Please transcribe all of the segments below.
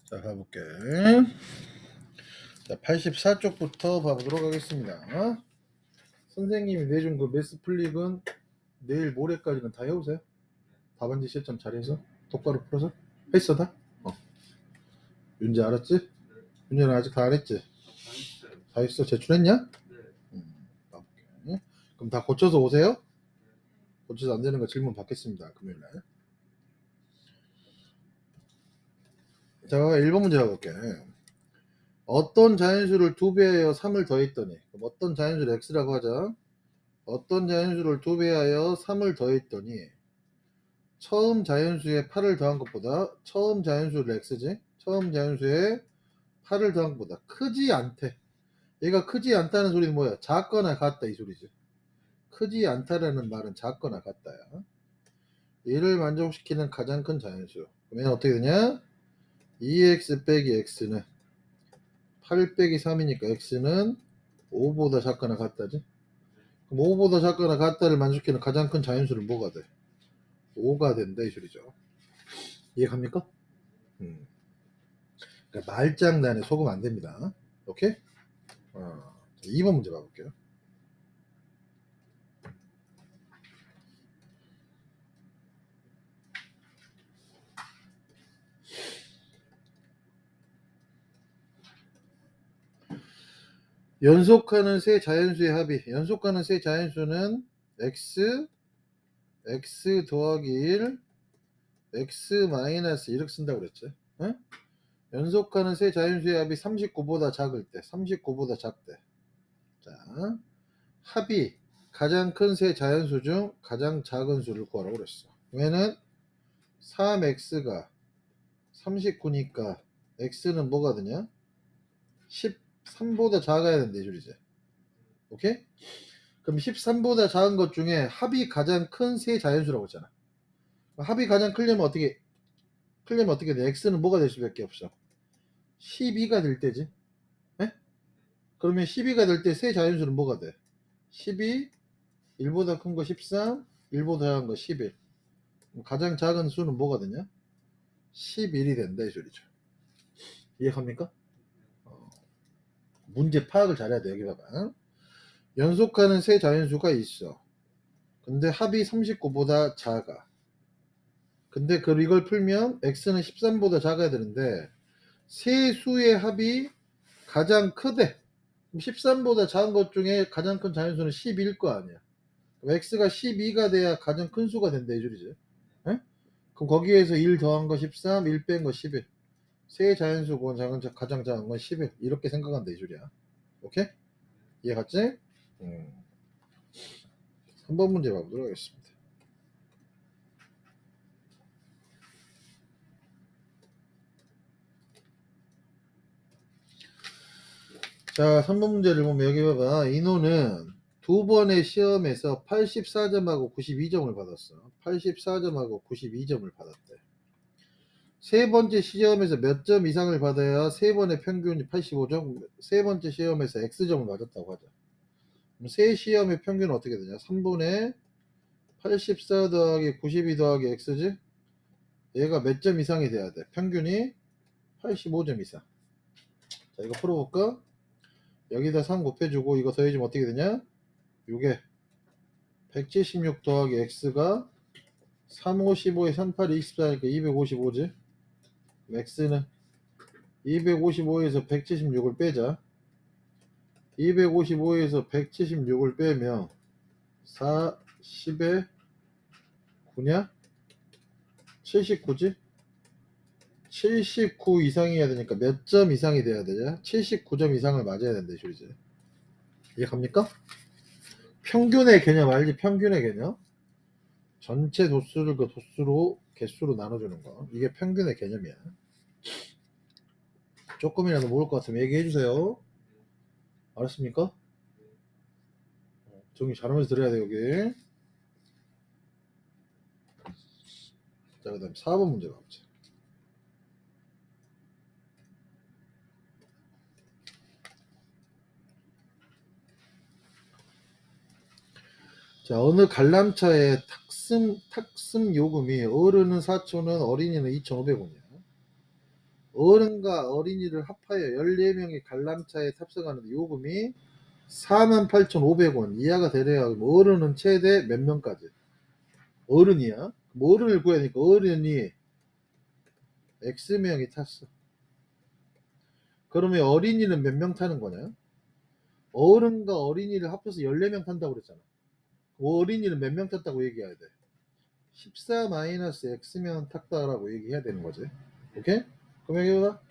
자, 가볼게. 자, 84쪽부터 봐보도록 하겠습니다. 선생님이 내준 그 매스 플릭은 내일 모레까지는 다 해오세요. 답안지 시점 잘해서 똑바로 풀어서 했어 다? 윤재 알았지? 윤재는 아직 다 안 했지? 다 했어? 제출했냐? 가볼게. 그럼 다 고쳐서 오세요. 고쳐서 안 되는 거 질문 받겠습니다. 금요일날. 자, 1번 문제 가볼게. 어떤 자연수를 2배하여 3을 더했더니, 그럼 어떤 자연수를 x라고 하자. 어떤 자연수를 2배하여 3을 더했더니 처음 자연수에 8을 더한 것보다 처음 자연수를 x지? 처음 자연수에 8을 더한 것보다 크지 않대. 얘가 크지 않다는 소리는 뭐야? 작거나 같다 이 소리지. 크지 않다라는 말은 작거나 같다야. 얘를 만족시키는 가장 큰 자연수. 그러면 어떻게 되냐? 2x 빼기 x는 8 빼기 3이니까 x는 5보다 작거나 같다지. 그럼 5보다 작거나 같다를 만족시키는 가장 큰 자연수는 뭐가 돼? 5가 된다 이 소리죠. 이해갑니까? 그러니까 말장난에 속으면 안 됩니다. 오케이? 2번 문제 봐볼게요. 연속하는 세 자연수의 합이, 연속하는 세 자연수는 x 더하기 1, x 마이너스 이렇게 쓴다고 그랬죠. 응? 연속하는 세 자연수의 합이 39보다 작을 때, 39보다 작대. 자, 합이 가장 큰 세 자연수 중 가장 작은 수를 구하라고 그랬어. 왜냐면 3x가 39니까 x는 뭐가 되냐? 13보다 작아야 된다 이 소리지. 오케이? 그럼 13보다 작은 것 중에 합이 가장 큰 세 자연수라고 했잖아. 합이 가장 크려면 어떻게 돼? x는 뭐가 될 수밖에 없어. 12가 될 때지. 에? 그러면 12가 될 때 세 자연수는 뭐가 돼? 12, 1보다 큰 거 13, 1보다 작은 거 11. 가장 작은 수는 뭐가 되냐? 11이 된다 이 소리죠. 이해합니까? 문제 파악을 잘해야 돼. 여기 봐봐. 연속하는 세 자연수가 있어. 근데 합이 39보다 작아. 근데 이걸 풀면 x는 13보다 작아야 되는데 세 수의 합이 가장 크대. 13보다 작은 것 중에 가장 큰 자연수는 10일 거 아니야. 그럼 x가 12가 돼야 가장 큰 수가 된다 이 소리지. 에? 그럼 거기에서 1 더한 거 13, 1 뺀 거 11. 세 자연수 가장 작은 건 11. 이렇게 생각한다 이 소리야. 오케이? 이해 갔지? 3번 문제 봐보도록 하겠습니다. 자, 3번 문제를 보면 여기 봐봐. 인호는 두 번의 시험에서 84점하고 92점을 받았어. 84점하고 92점을 받았대. 세 번째 시험에서 몇 점 이상을 받아야 세 번의 평균이 85점? 세 번째 시험에서 X점을 맞았다고 하자. 그럼 세 시험의 평균은 어떻게 되냐? 3분의 84 더하기 92 더하기 X지? 얘가 몇 점 이상이 돼야 돼? 평균이 85점 이상. 자, 이거 풀어볼까? 여기다 3 곱해주고 이거 더해주면 어떻게 되냐? 요게 176 더하기 x가 3, 5, 15에 38, 24니까 255지. x는 255에서 176을 빼자. 255에서 176을 빼면 4, 10에 9냐? 79지? 79 이상이어야 되니까 몇 점 이상이 돼야 되냐? 79점 이상을 맞아야 된다 이 소리지. 이해갑니까? 평균의 개념 알지? 평균의 개념. 전체 도수를 그 도수로 개수로 나눠주는 거. 이게 평균의 개념이야. 조금이라도 모를 것 같으면 얘기해 주세요. 알았습니까? 정리 잘하면서 들어야 돼 여기. 자, 그 다음 4번 문제 가보자. 자, 어느 관람차의 탁승 요금이 어른은 4,000원, 어린이는 2,500원이야. 어른과 어린이를 합하여 14명의 관람차에 탑승하는데 요금이 48,500원 이하가 되려야 하고 어른은 최대 몇 명까지? 어른이야. 뭐 어른을 구해야 되니까 어른이 X명이 탔어. 그러면 어린이는 몇 명 타는 거냐? 어른과 어린이를 합해서 14명 탄다고 그랬잖아. 어린이는 몇 명 탔다고 얘기해야 돼? 14-X명 탔다라고 얘기해야 되는 거지. 오케이? 그럼 여기가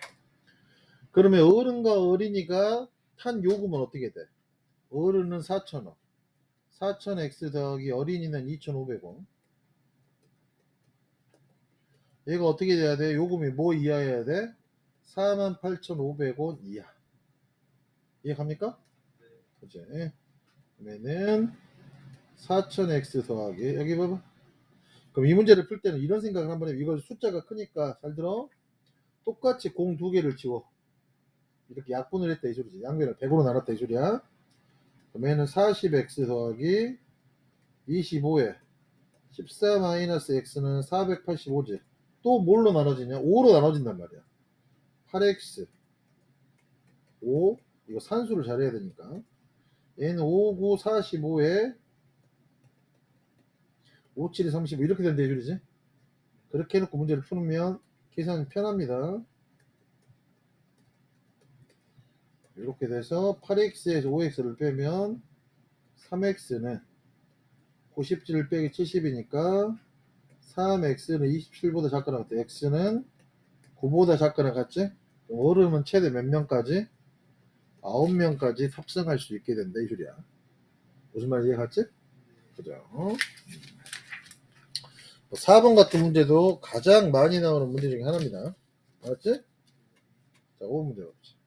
그러면 어른과 어린이가 탄 요금은 어떻게 돼? 어른은 4,000원. 4,000X 더하기 어린이는 2,500원. 얘가 어떻게 돼야 돼? 요금이 뭐 이하여야 돼? 48,500원 이하. 이해갑니까? 그치? 그러면은 4,000X 더하기 여기 봐봐. 그럼 이 문제를 풀 때는 이런 생각을 한번 해. 이거 숫자가 크니까 잘 들어. 똑같이 공 두 개를 치워. 이렇게 약분을 했다 이 소리지. 양변을 100으로 나눴다 이 소리야. 그러면은 40X 더하기 25에 14-X는 485지. 또 뭘로 나눠지냐? 5로 나눠진단 말이야. 8X 5 이거 산수를 잘해야 되니까 얘는 5, 9, 45에 5, 7이 35 이렇게 된다 이 소리지. 그렇게 해놓고 문제를 풀면 계산이 편합니다. 이렇게 돼서 8x에서 5x를 빼면 3x는 97을 빼기 70이니까 3x는 27보다 작거나 같아. x는 9보다 작거나 같지? 어른은 최대 몇 명까지? 9명까지 탑승할 수 있게 된다 이 소리야. 무슨 말인지 이해갔지? 그죠? 4번 같은 문제도 가장 많이 나오는 문제 중에 하나입니다. 알았지? 자, 5번 문제 봅시다.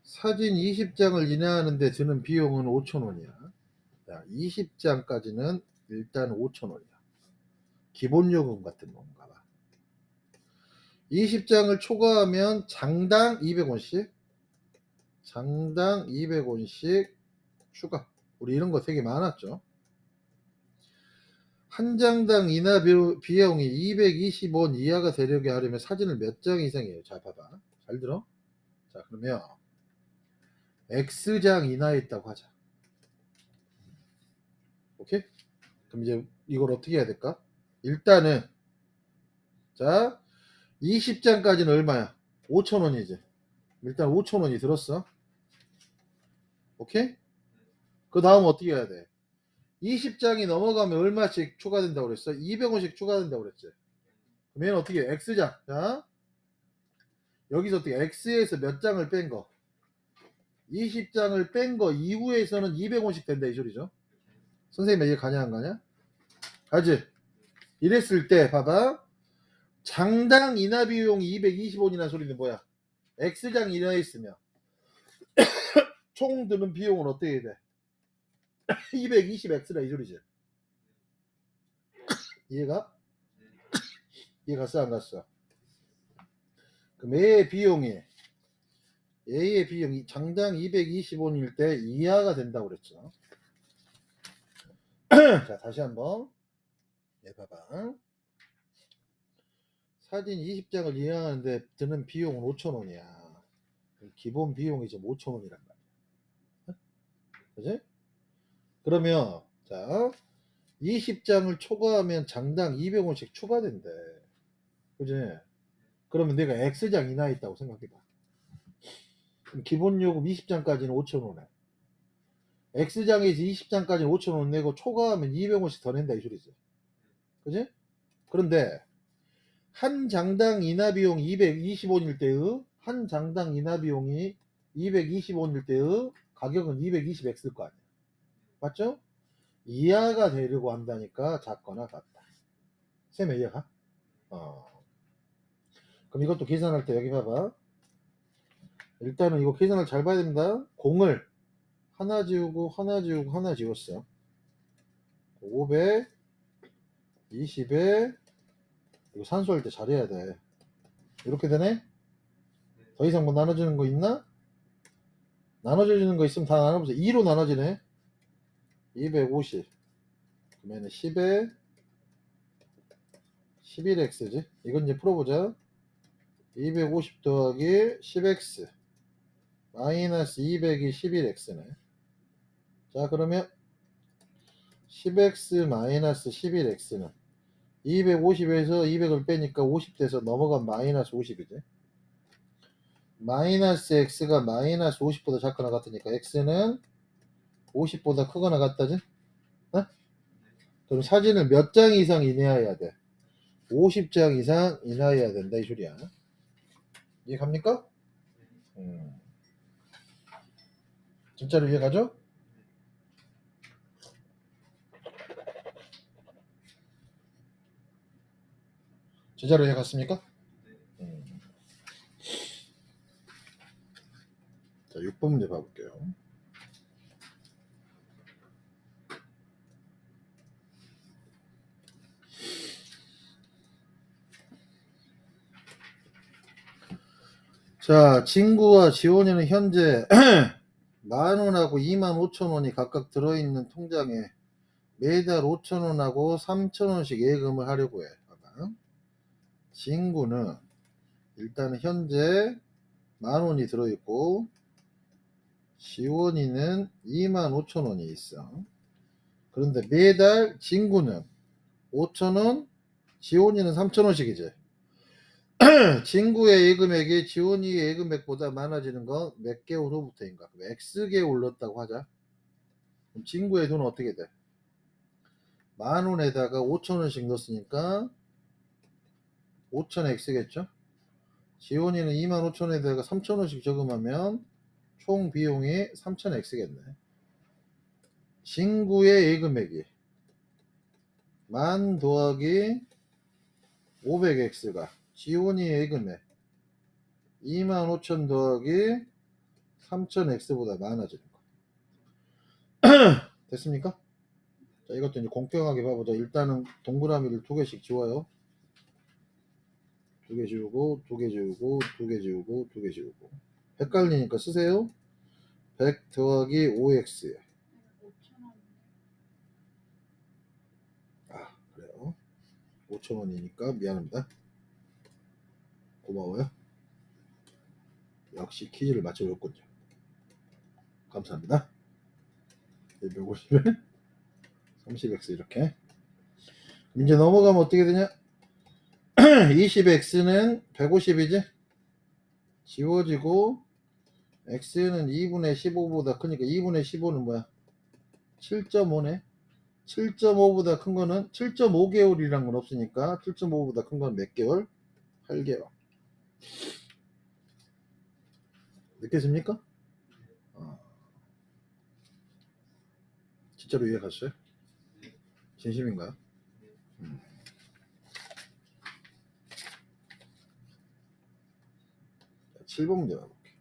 사진 20장을 인화하는데 드는 비용은 5,000원이야. 20장까지는 일단 5,000원이야. 기본 요금 같은 건가 봐. 20장을 초과하면 장당 200원씩, 장당 200원씩 추가. 우리 이런 거 되게 많았죠. 한 장당 인화 비용이 220원 이하가 되려게 하려면 사진을 몇 장 이상이에요. 자, 봐봐. 잘 들어. 자, 그러면 X장 인하했다고 하자. 오케이? 그럼 이제 이걸 어떻게 해야 될까? 일단은 자 20장까지는 얼마야? 5,000원이지. 일단 5,000원이 들었어. 오케이? 그 다음 어떻게 해야 돼? 20장이 넘어가면 얼마씩 추가된다고 그랬어? 200원씩 추가된다고 그랬지. 그러면 어떻게 해? X장. 자 여기서 어떻게 X에서 몇 장을 뺀 거? 20장을 뺀 거 이후에서는 200원씩 된다 이 소리죠. 선생님 이해 가냐 안 가냐? 가지? 이랬을 때 봐봐. 장당 인하 비용 220원이라는 소리는 뭐야? X장 인하했으면 총 드는 비용은 어떻게 돼? 220X라 이 소리지. 이해가? 이해 갔어 안 갔어? 그럼 A의 비용이 장당 220원일 때 이하가 된다고 그랬죠. 자 다시 한번 봐봐. 사진 20장을 이해하는데 드는 비용은 5,000원이야. 기본 비용이 지금 5,000원이란 말이야. 그지? 그러면 자 20장을 초과하면 장당 200원씩 추가된대. 그지? 그러면 내가 X장 이나 있다고 생각해봐. 그럼 기본 요금 20장까지는 5,000원에 X장에서 20장까지는 5,000원 내고 초과하면 200원씩 더 낸다 이 소리지. 그지? 그런데 한 장당 인하 비용 220원일 때의 한 장당 인하 비용이 220원일 때의 가격은 220X일 거 아니야. 맞죠? 이하가 되려고 한다니까 작거나 같다. 쌤 이해가? 그럼 이것도 계산할 때 여기 봐봐. 일단은 이거 계산을 잘 봐야 됩니다. 공을 하나 지우고 하나 지우고 하나 지웠어. 500 20에 이거 산수할 때 잘해야 돼. 이렇게 되네? 더 이상 뭐 나눠주는 거 있나? 나눠지는 거 있으면 다 나눠보세요. 2로 나눠지네. 250. 그러면 10에 11x지. 이건 이제 풀어보자. 250 더하기 10x 마이너스 200이 11x네. 자, 그러면 10x 마이너스 11x는 250에서 200을 빼니까 50 돼서 넘어간 마이너스 50이지. 마이너스 x가 마이너스 50보다 작거나 같으니까 x는 50보다 크거나 같다지? 어? 그럼 사진을 몇 장 이상 인해야 돼? 50장 이상 인하해야 된다 이 소리야. 이해갑니까? 진짜로 이해가죠? 진짜로 이해갔습니까? 자, 6번 문제 봐볼게요. 자, 진구와 지원이는 현재 10,000원하고 25,000원이 각각 들어있는 통장에 매달 5,000원하고 3,000원씩 예금을 하려고 해. 봐봐. 진구는 일단 현재 10,000원이 들어있고 지원이는 25,000원이 있어. 그런데 매달 진구는 5,000원, 지원이는 3,000원씩이지. 진구의 예금액이 지원이의 예금액보다 많아지는 건 몇 개월 후부터인가? X개 올렸다고 하자. 그럼 진구의 돈은 어떻게 돼? 10,000원에다가 5,000원씩 넣었으니까 5,000X겠죠? 지원이는 25,000원에다가 3,000원씩 저금하면 총 비용이 3,000X겠네. 진구의 예금액이 10,000 더하기 500X가 지원이의 예금액 25,000 더하기 3,000X보다 많아지는 거. 됐습니까? 자, 이것도 이제 공평하게 봐보자. 일단은 동그라미를 2개씩 지워요. 2개 지우고, 2개 지우고, 2개 지우고, 2개 지우고. 헷갈리니까 쓰세요. 100 더하기 5x. 아, 그래요. 5,000원이니까 미안합니다. 고마워요. 역시 퀴즈를 맞춰줬군요. 감사합니다. 150에 30x 이렇게. 이제 넘어가면 어떻게 되냐? 20x는 150이지? 지워지고 x는 2분의 15보다 크니까 2분의 15는 뭐야? 7.5네. 7.5보다 큰 거는 7.5개월이란 건 없으니까 7.5보다 큰 건 몇 개월? 8개월. 느꼈습니까? 진짜로 이해갔어요? 진심인가요? 7번 문제 봐볼게.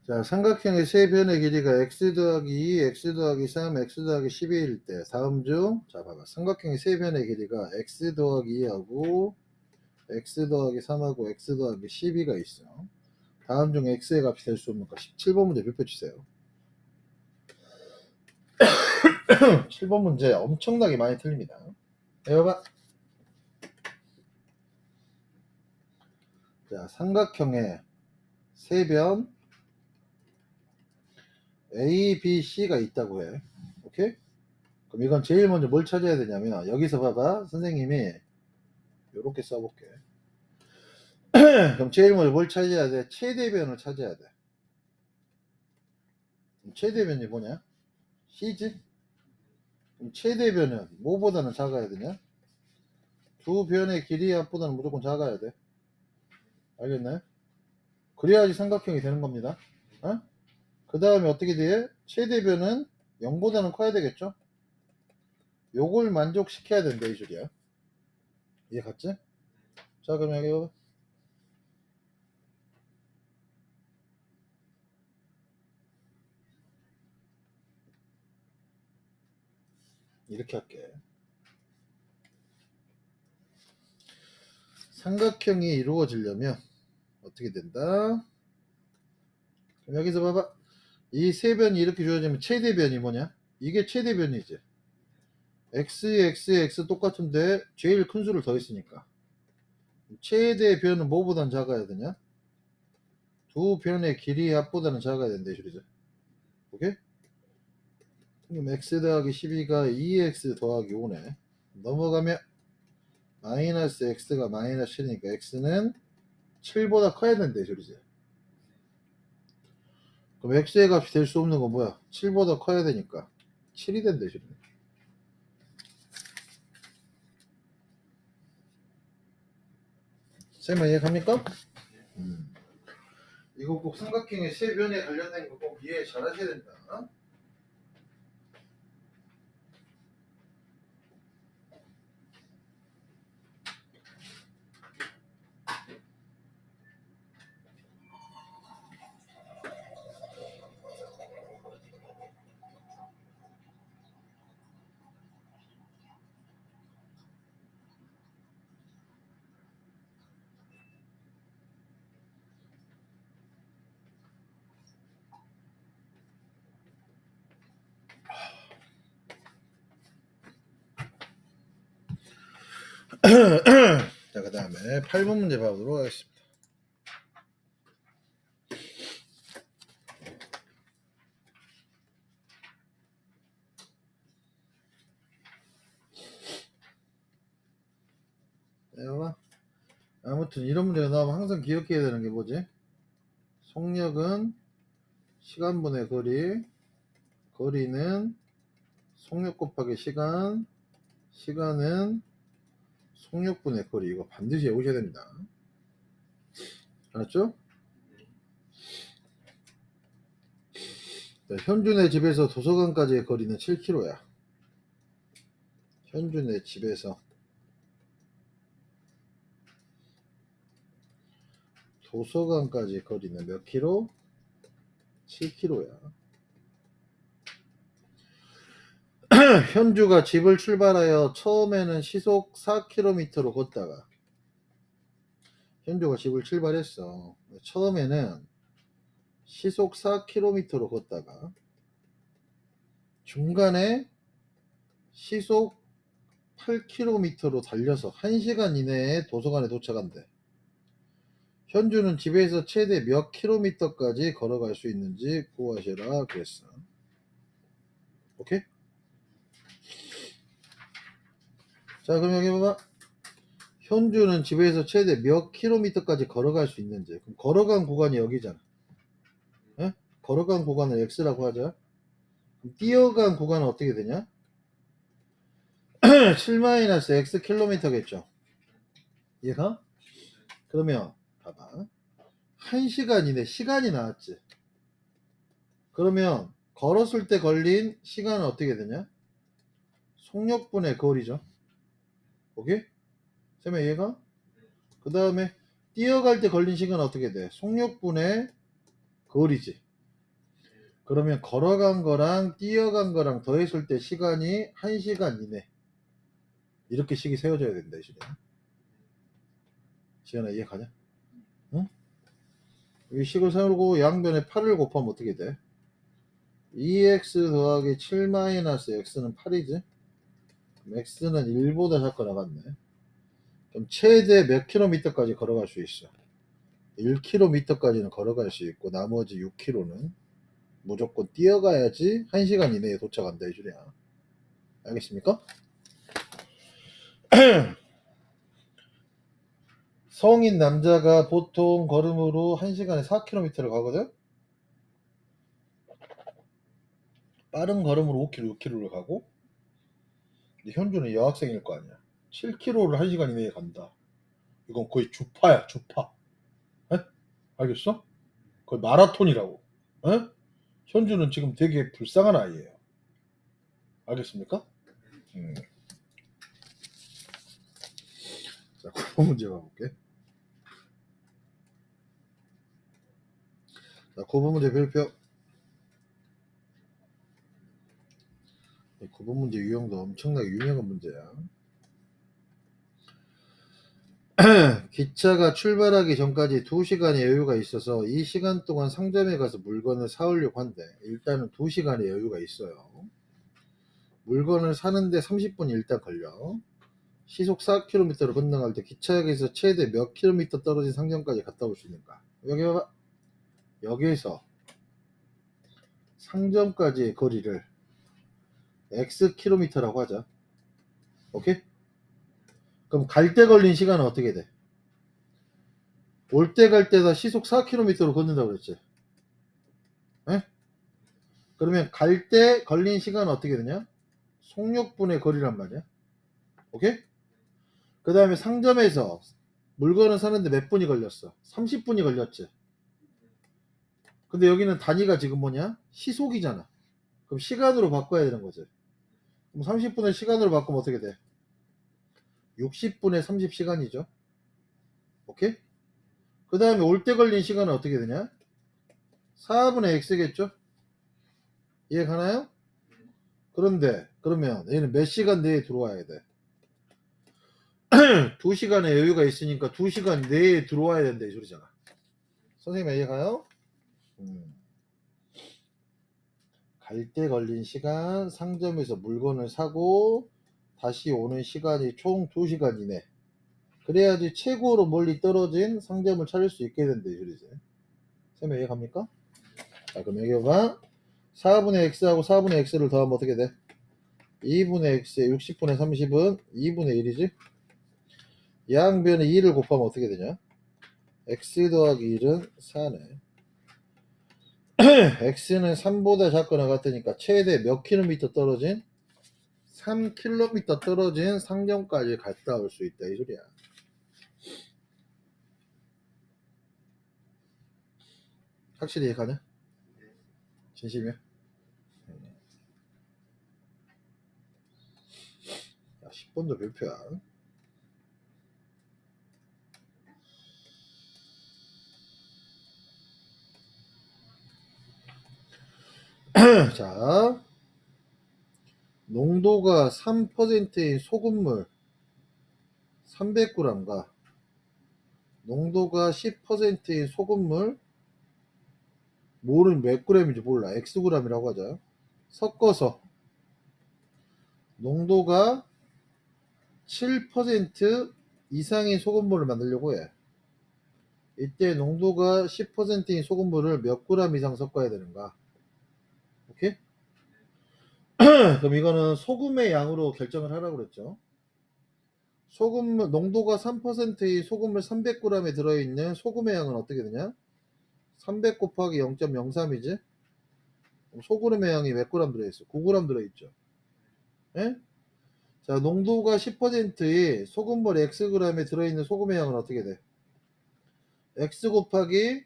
자, 삼각형의 세 변의 길이가 x 더하기 2, x 더하기 3, x 더하기 12일 때 다음 중, 자 봐봐. 삼각형의 세 변의 길이가 x 더하기 2하고 x 더하기 3하고 x 더하기 12가 있어. 다음 중 x의 값이 될 수 없는 거. 17번 문제 펼쳐주세요. 7번 문제 엄청나게 많이 틀립니다. 해봐. 자, 삼각형의 세변 A, B, C가 있다고 해. 오케이? 그럼 이건 제일 먼저 뭘 찾아야 되냐면 여기서 봐봐. 선생님이 이렇게 써볼게. 그럼 제일 먼저 뭘 찾아야 돼? 최대변을 찾아야 돼. 그럼 최대변이 뭐냐? C지? 그럼 최대변은 뭐보다는 작아야 되냐? 두 변의 길이 합보다는 무조건 작아야 돼. 알겠나요? 그래야지 삼각형이 되는 겁니다. 어? 그 다음에 어떻게 돼? 최대변은 0보다는 커야 되겠죠? 요걸 만족시켜야 된다 이 소리야. 이해 갔지? 자, 그럼 여기 봐봐. 이렇게 할게. 삼각형이 이루어지려면 어떻게 된다? 그럼 여기서 봐봐. 이 세 변이 이렇게 주어지면 최대변이 뭐냐? 이게 최대변이지. x 똑같은데 제일 큰 수를 더했으니까 최대변은 뭐보단 작아야 되냐? 두 변의 길이 합보다는 작아야 된다 이 소리죠. 오케이? 그럼 x 더하기 12가 2x 더하기 5네. 넘어가면 마이너스 x가 마이너스 7이니까 x는 7보다 커야 된다 이 소리지. 그럼 x의 값이 될 수 없는 건 뭐야? 7보다 커야 되니까 7이 된다 이 소리네. 쌤 이해갑니까? 이거 꼭 삼각형의 세 변에 관련된 거 꼭 이해 잘 하셔야 된다. 자, 그 다음에 8번 문제 봐보도록 하겠습니다. 봐. 아무튼 이런 문제가 나오면 항상 기억해야 되는 게 뭐지? 속력은 시간분의 거리, 거리는 속력 곱하기 시간, 시간은 속력분의 거리. 이거 반드시 외우셔야 됩니다. 알았죠? 자, 현준의 집에서 도서관까지의 거리는 7km야. 현준의 집에서 도서관까지 거리는 몇 킬로? 7km야. 현주가 집을 출발하여 처음에는 시속 4km로 걷다가 현주가 집을 출발했어. 처음에는 시속 4km로 걷다가 중간에 시속 8km로 달려서 1시간 이내에 도서관에 도착한대. 현주는 집에서 최대 몇 킬로미터까지 걸어갈 수 있는지 구하시라 그랬어. 오케이? 자, 그럼 여기 봐봐. 현주는 집에서 최대 몇 킬로미터까지 걸어갈 수 있는지. 그럼 걸어간 구간이 여기잖아. 에? 걸어간 구간을 x라고 하자. 그럼 뛰어간 구간은 어떻게 되냐? 7-x 킬로미터겠죠. 얘가? 그러면 봐봐. 1시간 이내 시간이 나왔지. 그러면 걸었을 때 걸린 시간은 어떻게 되냐? 속력분의 거리죠. 오케이? 쌤의 이해가? 그 다음에 뛰어갈 때 걸린 시간은 어떻게 돼? 속력분의 거리지. 그러면 걸어간 거랑 뛰어간 거랑 더했을 때 시간이 1시간 이내. 이렇게 식이 세워져야 된다 이 시간. 지현아 이해가냐? 응? 이 식을 세우고 양변에 8을 곱하면 어떻게 돼? 2x 더하기 7-x는 8이지? 그럼 x는 1보다 작고 나갔네. 그럼 최대 몇 킬로미터까지 걸어갈 수 있어? 1km까지는 걸어갈 수 있고 나머지 6km는 무조건 뛰어가야지 1시간 이내에 도착한다 이 줄이야. 알겠습니까? 성인 남자가 보통 걸음으로 1시간에 4km를 가거든? 빠른 걸음으로 5km, 6km를 가고 현주는 여학생일 거 아니야. 7km를 1시간 이내에 간다. 이건 거의 주파야, 주파. 에? 알겠어? 거의 마라톤이라고. 에? 현주는 지금 되게 불쌍한 아이예요. 알겠습니까? 자, 9번 문제 봐볼게. 자, 9번 문제 별표. 구분 문제 유형도 엄청나게 유명한 문제야. 기차가 출발하기 전까지 2시간의 여유가 있어서 이 시간 동안 상점에 가서 물건을 사오려고 한대. 일단은 2시간의 여유가 있어요. 물건을 사는데 30분이 일단 걸려. 시속 4km로 건너갈 때 기차역에서 최대 몇 킬로미터 떨어진 상점까지 갔다 올 수 있는가? 여기 봐봐. 여기에서 상점까지의 거리를 x 킬로미터라고 하자. 오케이? 그럼 갈 때 걸린 시간은 어떻게 돼? 올 때 갈 때다 시속 4km로 걷는다고 그랬지. 에? 그러면 갈 때 걸린 시간은 어떻게 되냐? 속력분의 거리란 말이야. 오케이? 그 다음에 상점에서 물건을 사는데 몇 분이 걸렸어? 30분이 걸렸지. 근데 여기는 단위가 지금 뭐냐? 시속이잖아. 그럼 시간으로 바꿔야 되는 거지. 그럼 30분을 시간으로 바꾸면 어떻게 돼? 60분의 30시간이죠. 오케이? 그 다음에 올 때 걸린 시간은 어떻게 되냐? 4분의 x겠죠? 이해 가나요? 그런데 그러면 얘는 몇 시간 내에 들어와야 돼? 2시간의 여유가 있으니까 2시간 내에 들어와야 된다 이 소리잖아. 선생님 이해 가요? 갈 때 걸린 시간, 상점에서 물건을 사고 다시 오는 시간이 총 2시간 이내. 그래야지 최고로 멀리 떨어진 상점을 찾을 수 있게 된다 이 소리지. 선생님 이해 갑니까? 자 그럼 여기 봐. 4분의 x하고 4분의 x를 더하면 어떻게 돼? 2분의 x에 60분의 30은 2분의 1이지? 양변에 2를 곱하면 어떻게 되냐? x 더하기 1은 4네. x는 3보다 작거나 같으니까 최대 몇 킬로미터 떨어진? 3km 떨어진 상점까지 갔다 올 수 있다 이 소리야. 확실히 이해가냐? 진심이야? 야, 10번도 별표야. 자, 농도가 3%인 소금물 300g과 농도가 10%인 소금물 몰은 몇 g인지 몰라. xg이라고 하자. 섞어서 농도가 7% 이상의 소금물을 만들려고 해. 이때 농도가 10%인 소금물을 몇 g 이상 섞어야 되는가? 오케이? 그럼 이거는 소금의 양으로 결정을 하라고 그랬죠. 소금 농도가 3%의 소금물 300g에 들어있는 소금의 양은 어떻게 되냐? 300 곱하기 0.03이지? 소금의 양이 몇 g 들어있어? 9g 들어있죠. 예? 자, 농도가 10%의 소금물 xg에 들어있는 소금의 양은 어떻게 돼? x 곱하기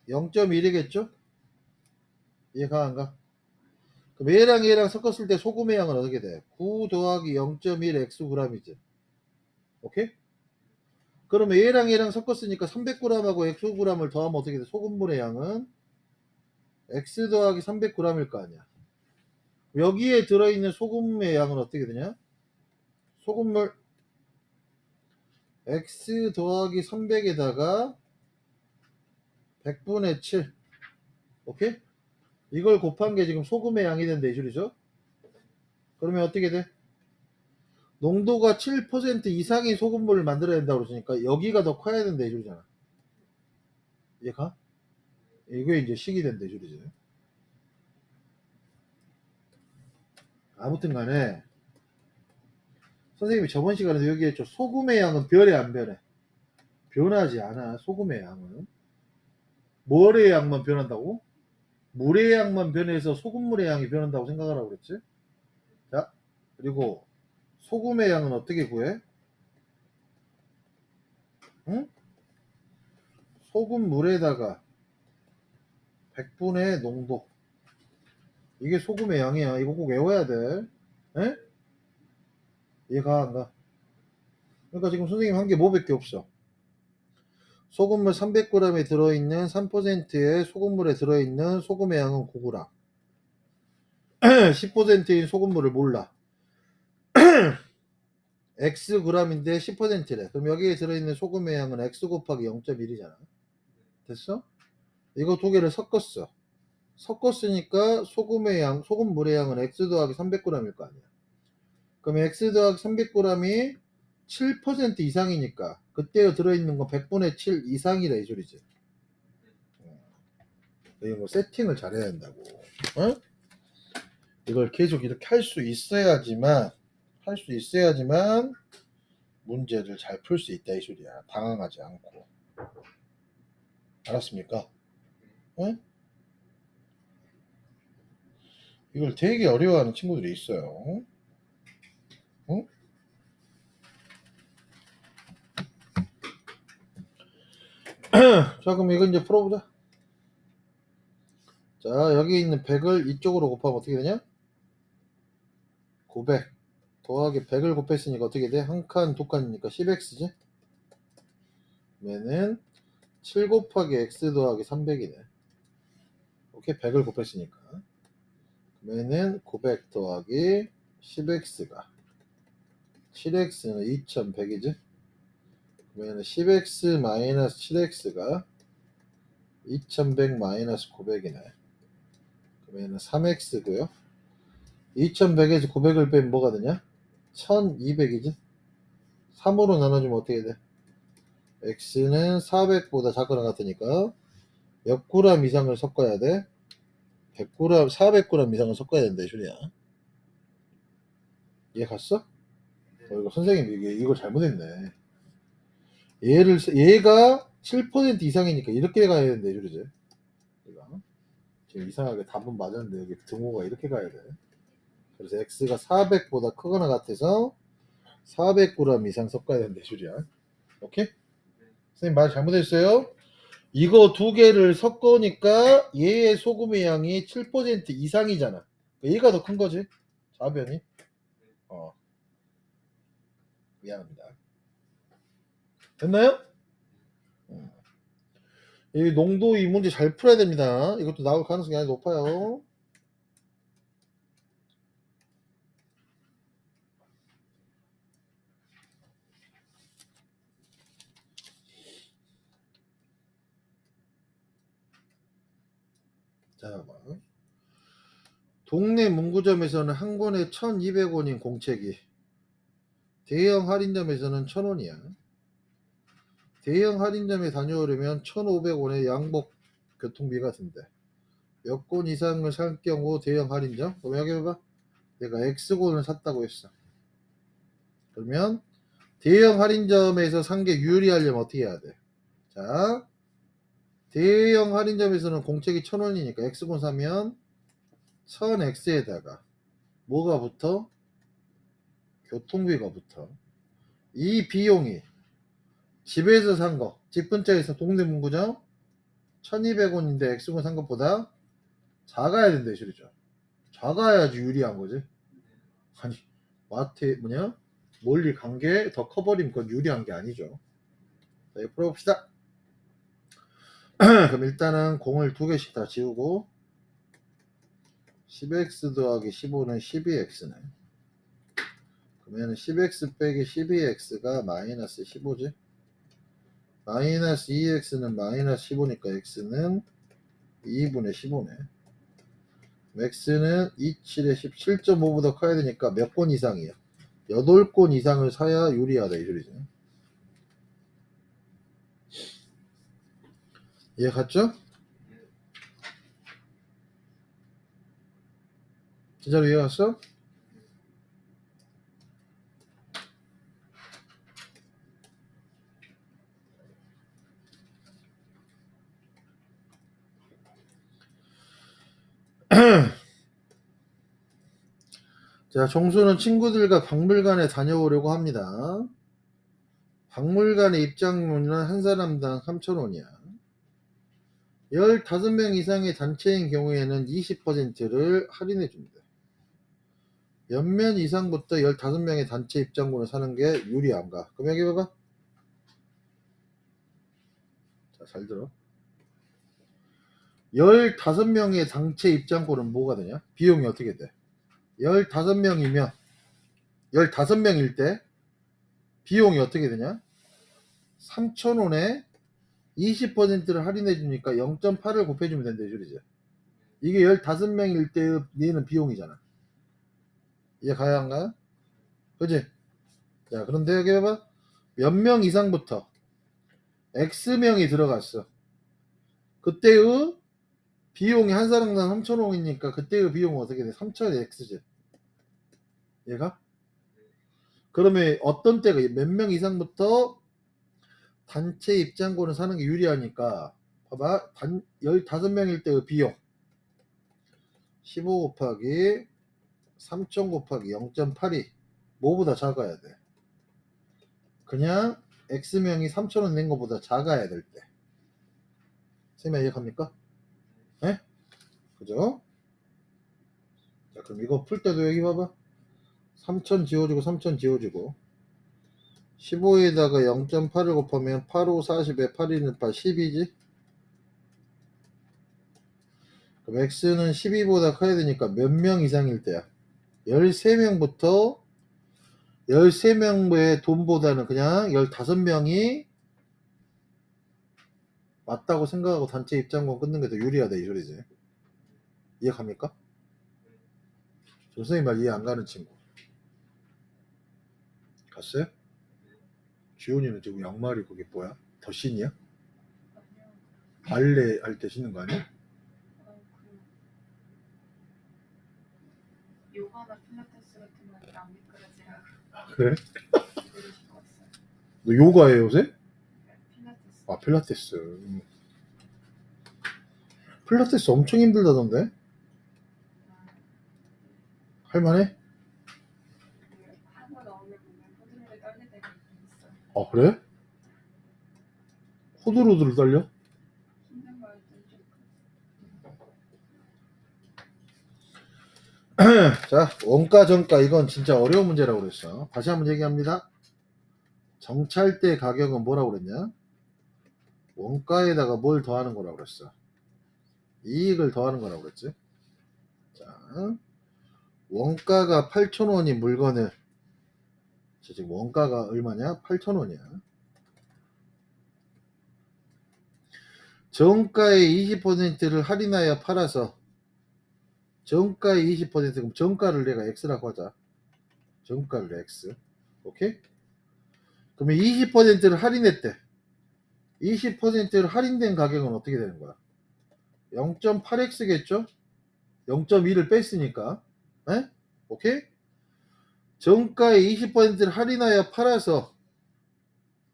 0.1이겠죠? 이해가 안 가? 그럼 얘랑 얘랑 섞었을 때 소금의 양은 어떻게 돼? 9 더하기 0.1 xg이지. 오케이? 그러면 얘랑 얘랑 섞었으니까 300g하고 xg을 더하면 어떻게 돼? 소금물의 양은 x 더하기 300g일 거 아니야. 여기에 들어있는 소금의 양은 어떻게 되냐? 소금물 x 더하기 300에다가 100분의 7. 오케이? 이걸 곱한 게 지금 소금의 양이 된다 이 소리죠. 그러면 어떻게 돼? 농도가 7% 이상의 소금물을 만들어야 된다고 그러니까 여기가 더 커야 된다 이 소리잖아. 얘가? 이게 이제 식이 된다 이 소리지. 아무튼 간에 선생님이 저번 시간에도 얘기했죠. 소금의 양은 변해 안 변해? 변하지 않아. 소금의 양은 뭐의 양만 변한다고? 물의 양만 변해서 소금물의 양이 변한다고 생각하라고 그랬지. 자, 그리고 소금의 양은 어떻게 구해? 응? 소금물에다가 100분의 농도. 이게 소금의 양이야. 이거 꼭 외워야 돼. 에? 이해가 안 가? 그러니까 지금 선생님 한 게 뭐밖에 없어. 소금물 300g에 들어있는 3%의 소금물에 들어있는 소금의 양은 9g. 10%인 소금물을 몰라. X g인데 10%래. 그럼 여기에 들어있는 소금의 양은 X 곱하기 0.1이잖아. 됐어? 이거 두 개를 섞었어. 섞었으니까 소금의 양, 소금물의 양은 X 더하기 300g일 거 아니야. 그럼 X 더하기 300g이 7% 이상이니까 그때 들어있는 건 100분의 7 이상이라 이 소리지. 이거 뭐 세팅을 잘해야 된다고. 어? 이걸 계속 이렇게 할 수 있어야지만 문제를 잘 풀 수 있다 이 소리야. 당황하지 않고. 알았습니까? 어? 이걸 되게 어려워하는 친구들이 있어요. 어? 자, 그럼 이거 이제 풀어보자. 자, 여기 있는 100을 이쪽으로 곱하면 어떻게 되냐? 900 더하기 100을 곱했으니까 어떻게 돼? 한 칸, 두 칸이니까 10x지? 그러면은 7 곱하기 x 더하기 300이네. 오케이, 100을 곱했으니까. 그러면은 900 더하기 10x가 7x는 2100이지? 그러면은 10x 마이너스 7x가 2100 마이너스 900이네. 그러면은 3x고요. 2100에서 900을 빼면 뭐가 되냐? 1200이지? 3으로 나눠주면 어떻게 돼? x는 400보다 작거나 같으니까 몇 g 이상을 섞어야 돼? 100g, 400g 이상을 섞어야 된다 이 소리야. 이해 갔어? 이거 선생님이 이걸 잘못했네. 얘가 7% 이상이니까 이렇게 가야 된다 이 소리지. 지금 이상하게 답은 맞았는데 여기 등호가 이렇게 가야 돼. 그래서 x가 400보다 크거나 같아서 400g 이상 섞어야 된다 이 소리야. 오케이? 선생님 말 잘못했어요? 이거 두 개를 섞으니까 얘의 소금의 양이 7% 이상이잖아. 얘가 더 큰 거지. 좌변이. 미안합니다. 됐나요? 이 농도 이 문제 잘 풀어야 됩니다. 이것도 나올 가능성이 아주 높아요. 자, 봐. 동네 문구점에서는 한 권에 1200원인 공책이 대형 할인점에서는 1000원이야. 대형 할인점에 다녀오려면 1500원의 양복 교통비가 든대. 몇 권 이상을 살 경우 대형 할인점? 그럼 여기 봐봐. 내가 X권을 샀다고 했어. 그러면 대형 할인점에서 산 게 유리하려면 어떻게 해야 돼? 자, 대형 할인점에서는 공책이 1000원이니까 X권 사면 1000X에다가 뭐가 붙어? 교통비가 붙어. 이 비용이 집에서 산 거, 집 근처에서 동네 문구점 1200원인데 X권 산 것보다 작아야 된다 이 소리죠. 작아야지 유리한 거지. 아니, 마트 멀리 간 게 더 커버리면 그건 유리한 게 아니죠. 자, 이거 풀어봅시다. 그럼 일단은 공을 두 개씩 다 지우고 10x 더하기 15는 12x네. 그러면 10x 빼기 12x가 마이너스 15지. 마이너스 2x는 마이너스 15니까 x는 2분의 15네. x는 27에 17.5보다 커야 되니까 몇 권 이상이야? 8권 이상을 사야 유리하다 이 소리지. 이해 갔죠? 진짜로 이해 갔어? 자, 정수는 친구들과 박물관에 다녀오려고 합니다. 박물관의 입장료는 한 사람당 3,000원이야. 15명 이상의 단체인 경우에는 20%를 할인해 줍니다. 몇 명 이상부터 15명의 단체 입장권을 사는 게 유리한가? 그럼 여기 봐봐. 자, 잘 들어. 15명의 당체 입장권은 뭐가 되냐? 비용이 어떻게 돼? 15명이면 15명일 때 비용이 어떻게 되냐? 3,000원에 20%를 할인해 주니까 0.8을 곱해주면 된다 이 소리지. 이게 15명일 때의 얘는 비용이잖아. 이해 가야 한가요? 그지? 자, 그런데 여기 봐봐. 몇 명 이상부터 X명이 들어갔어. 그때의 비용이 한 사람당 3,000원이니까 그때의 비용은 어떻게 돼? 3,000의 X지. 얘가? 그러면 어떤 때가 몇 명 이상부터 단체 입장권을 사는 게 유리하니까 봐봐. 15명일 때의 비용 15 곱하기 3,000 곱하기 0.82 뭐보다 작아야 돼? 그냥 X명이 3,000원 낸 것보다 작아야 될 때. 쌤이 이해갑니까? 네? 그죠? 자, 그럼 이거 풀 때도 여기 봐봐. 3,000 지워주고 3,000 지워주고 15에다가 0.8을 곱하면 8, 5, 40에 8, 1은 8, 12지? 그럼 X는 12보다 커야 되니까 몇 명 이상일 때야? 13명부터 13명의 돈보다는 그냥 15명이 맞다고 생각하고 단체 입장권 끊는 게 더 유리하다 이 소리지. 이해 갑니까? 선생님 말 이해 안 가는 친구 갔어요? 지훈이는 지금 양말이 그게 뭐야? 더 신이야? 발레 할 때 신는 거 아니야? 요가나 필라테스 같은 거 안 미끄러지라고 그래? 제대로 신고 왔어요. 너 요가해 요새? 필라테스. 아 필라테스. 필라테스 엄청 힘들다던데? 할만해? 한번 나오면 보면 호들호들 떨릴 때가 있어요. 아 그래? 호들호들 떨려? 힘든 거 할 때 좀. 자 원가 정가 이건 진짜 어려운 문제라고 그랬어. 다시 한번 얘기합니다. 정찰대 가격은 뭐라고 그랬냐? 원가에다가 뭘 더하는 거라고 그랬어? 이익을 더하는 거라고 그랬지. 자 원가가 8,000원인 물건을 지금 원가가 얼마냐? 8,000원이야. 정가의 20%를 할인하여 팔아서 정가의 20% 그럼 정가를 내가 X라고 하자. 정가를 X. 오케이? 그러면 20%를 할인했대. 20%를 할인된 가격은 어떻게 되는 거야? 0.8X겠죠? 0.2를 뺐으니까. 에? 오케이? 정가의 20%를 할인하여 팔아서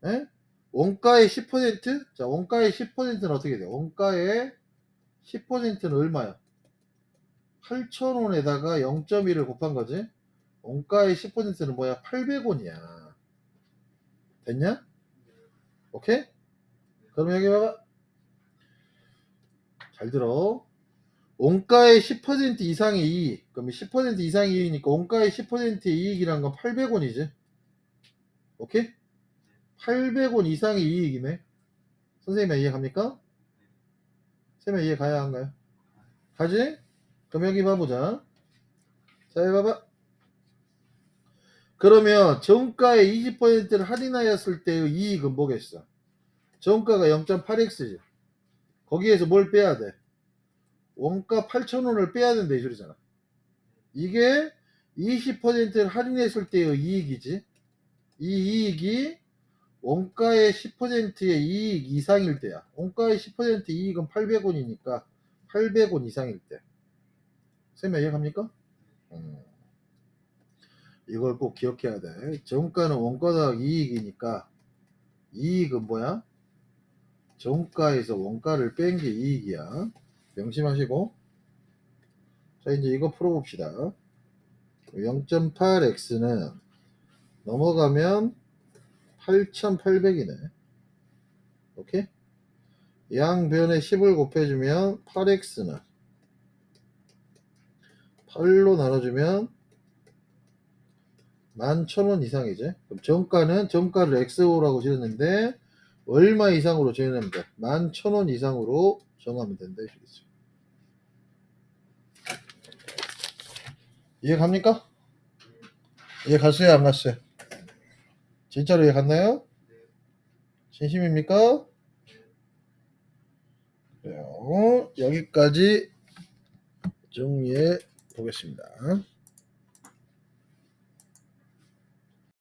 에? 원가의 10%? 자, 원가의 10%는 어떻게 돼? 원가의 10%는 얼마야? 8,000원에다가 0.1을 곱한 거지. 원가의 10%는 뭐야? 800원이야. 됐냐? 오케이? 그럼 여기 봐봐. 잘 들어. 원가의 10% 이상의 이익. 그럼 10% 이상의 이익이니까 원가의 10%의 이익이란 건 800원이지. 오케이? 800원 이상의 이익이네. 선생님이 이해갑니까? 선생님이 이해 가야 한가요? 가지? 그럼 여기 봐보자. 자, 여기 봐봐. 그러면 정가의 20%를 할인하였을 때의 이익은 뭐겠어? 정가가 0.8x지. 거기에서 뭘 빼야 돼? 원가 8,000원을 빼야 된다 이 소리잖아. 이게 20%를 할인했을 때의 이익이지. 이 이익이 원가의 10%의 이익 이상일 때야. 원가의 10% 이익은 800원이니까 800원 이상일 때. 선생님 이해갑니까? 이걸 꼭 기억해야 돼. 정가는 원가 더하기 이익이니까 이익은 뭐야? 정가에서 원가를 뺀 게 이익이야. 명심하시고. 자, 이제 이거 풀어봅시다. 0.8x는 넘어가면 8,800이네. 오케이? 양변에 10을 곱해주면 8x는 8로 나눠주면 11,000원 이상이지. 그럼 정가는 정가를 x오라고 지었는데 얼마 이상으로 정하면 돼? 11,000원 이상으로 정하면 된다. 이해 갑니까? 이해 갔어요, 안 갔어요? 진짜로 이해 갔나요? 진심입니까? 그래요. 여기까지 정리해 보겠습니다.